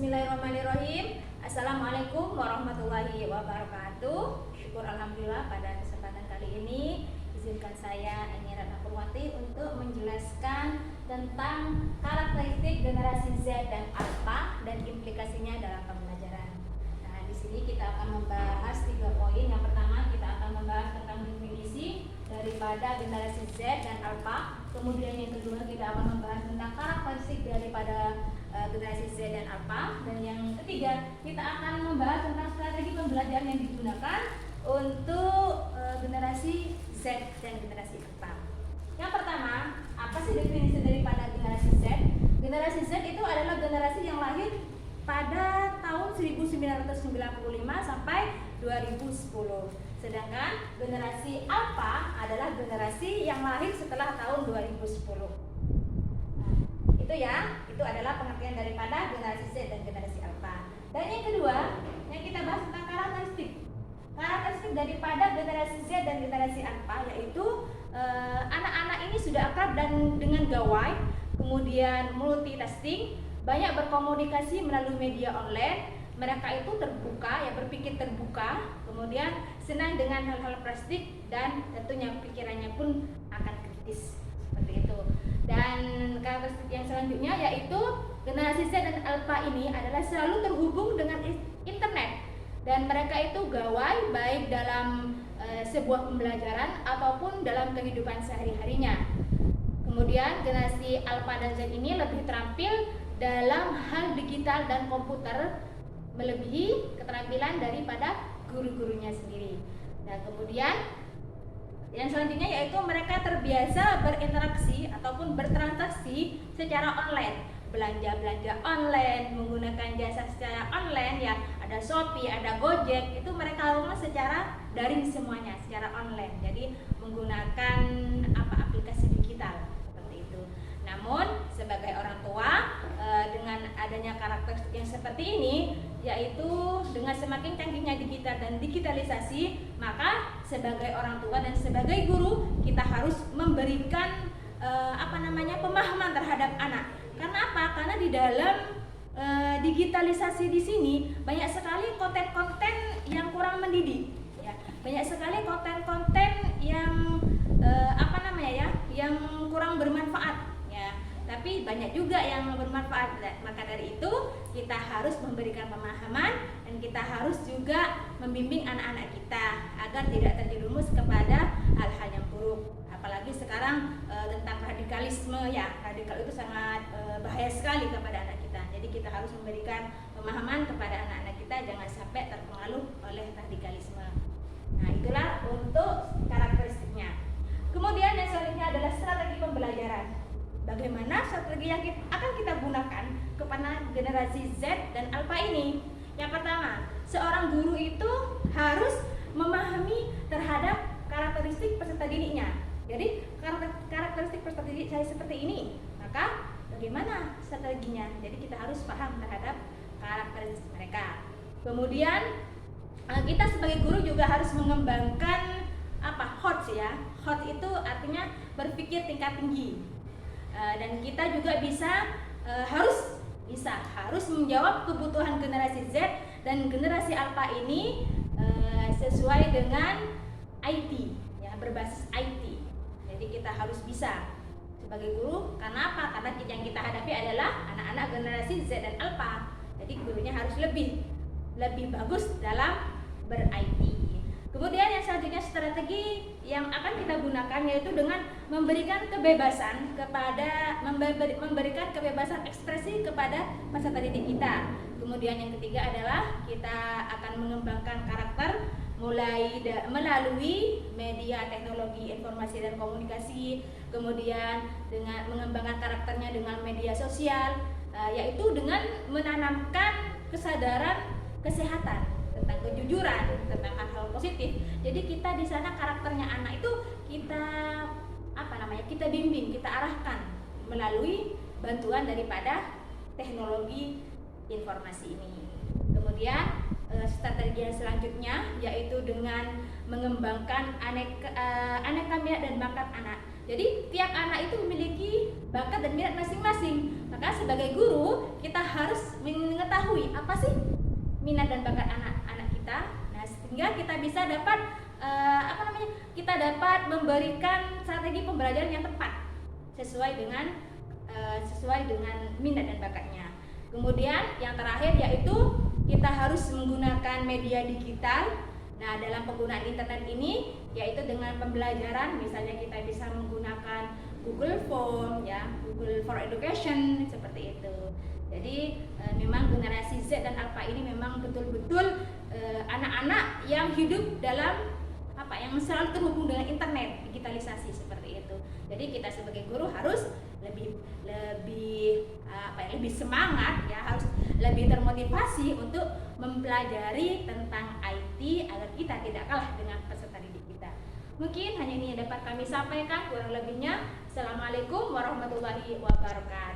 Bismillahirrahmanirrahim. Assalamualaikum warahmatullahi wabarakatuh. Syukur alhamdulillah pada kesempatan kali ini izinkan saya Eni Ratna Purwati untuk menjelaskan tentang karakteristik generasi Z dan Alpha dan implikasinya dalam pembelajaran. Nah, di sini kita akan membahas 3 poin. Yang pertama kita akan membahas tentang definisi daripada generasi Z dan Alpha. Kemudian yang kedua kita akan membahas tentang karakteristik daripada generasi Z dan Alpha, dan yang ketiga kita akan membahas tentang strategi pembelajaran yang digunakan untuk generasi Z dan generasi Alpha. Yang pertama, apa sih definisi daripada generasi Z? Generasi Z itu adalah generasi yang lahir pada tahun 1995 sampai 2010. Sedangkan generasi Alpha adalah generasi yang lahir setelah tahun 2010. Itu ya, itu adalah pengertian daripada generasi Z dan generasi Alpha. Dan yang kedua, yang kita bahas tentang karakteristik daripada generasi Z dan generasi Alpha, yaitu anak-anak ini sudah akrab dan dengan gawai, kemudian multitasking, banyak berkomunikasi melalui media online. Mereka itu terbuka, ya berpikir terbuka, kemudian senang dengan hal-hal praktik, dan tentunya pikirannya pun akan kritis, seperti itu. Dan karakteristik yang selanjutnya yaitu generasi Z dan Alpha ini adalah selalu terhubung dengan internet, dan mereka itu gawai baik dalam sebuah pembelajaran ataupun dalam kehidupan sehari-harinya. Kemudian generasi Alpha dan Z ini lebih terampil dalam hal digital dan komputer, melebihi keterampilan daripada guru-gurunya sendiri. Dan kemudian yang selanjutnya yaitu mereka terbiasa berinteraksi ataupun bertransaksi secara online, belanja online, menggunakan jasa secara online, ya ada Shopee, ada Gojek, itu mereka lakukan secara daring semuanya, secara online. Jadi menggunakan aplikasi digital seperti itu. Namun sebagai orang tua, dengan adanya karakteristik yang seperti ini, yaitu dengan semakin canggihnya digital dan digitalisasi, maka sebagai orang tua dan sebagai guru kita harus memberikan pemahaman terhadap anak. Karena apa? Karena di dalam digitalisasi di sini banyak sekali konten-konten yang kurang mendidik, ya. Banyak sekali konten-konten yang yang kurang bermanfaat, ya. Tapi banyak juga yang bermanfaat. Maka dari itu kita harus memberikan pemahaman, dan kita harus juga membimbing anak-anak kita agar tidak terjerumus kepada hal-hal yang buruk. Apalagi sekarang tentang radikalisme, ya, radikal itu sangat bahaya sekali kepada anak kita. Jadi kita harus memberikan pemahaman kepada anak-anak kita jangan sampai terpengaruh oleh radikalisme. Nah, itulah untuk karakteristiknya. Kemudian yang selanjutnya adalah strategi pembelajaran. Bagaimana strategi yang akan kita gunakan kepada generasi Z dan Alpha ini? Yang pertama, seorang guru itu harus memahami terhadap karakteristik peserta didiknya. Jadi karakteristik peserta didik saya seperti ini, maka bagaimana strateginya? Jadi kita harus paham terhadap karakteristik mereka. Kemudian kita sebagai guru juga harus mengembangkan HOTS, ya. HOTS itu artinya berpikir tingkat tinggi. Dan kita juga harus menjawab kebutuhan generasi Z dan generasi Alpha ini sesuai dengan IT, ya, berbasis IT. Jadi kita harus bisa sebagai guru. Karena apa? Karena yang kita hadapi adalah anak-anak generasi Z dan Alpha. Jadi gurunya harus lebih bagus dalam ber-IT. Kemudian yang selanjutnya strategi yang akan kita gunakan yaitu dengan memberikan kebebasan ekspresi kepada peserta didik kita. Kemudian yang ketiga adalah kita akan mengembangkan karakter melalui media teknologi informasi dan komunikasi, kemudian dengan mengembangkan karakternya dengan media sosial, yaitu dengan menanamkan kesadaran kesehatan, tentang kejujuran, tentang hal-hal positif. Jadi kita di sana karakternya anak itu kita bimbing, kita arahkan melalui bantuan daripada teknologi informasi ini. Kemudian strategi yang selanjutnya yaitu dengan mengembangkan aneka minat dan bakat anak. Jadi tiap anak itu memiliki bakat dan minat masing-masing. Maka sebagai guru kita harus mengetahui apa sih minat dan bakat anak-anak kita. Nah, sehingga kita bisa dapat kita dapat memberikan strategi pembelajaran yang tepat sesuai dengan minat dan bakatnya. Kemudian yang terakhir yaitu kita harus menggunakan media digital. Nah, dalam penggunaan internet ini yaitu dengan pembelajaran, misalnya kita bisa menggunakan Google Form ya, Google for Education seperti itu. Jadi memang generasi Z dan Alpha ini memang betul-betul anak-anak yang hidup dalam yang selalu terhubung dengan internet, digitalisasi seperti itu. Jadi kita sebagai guru harus lebih semangat ya, harus lebih termotivasi untuk mempelajari tentang IT agar kita tidak kalah dengan peserta didik kita. Mungkin hanya ini yang dapat kami sampaikan, kurang lebihnya Assalamualaikum warahmatullahi wabarakatuh.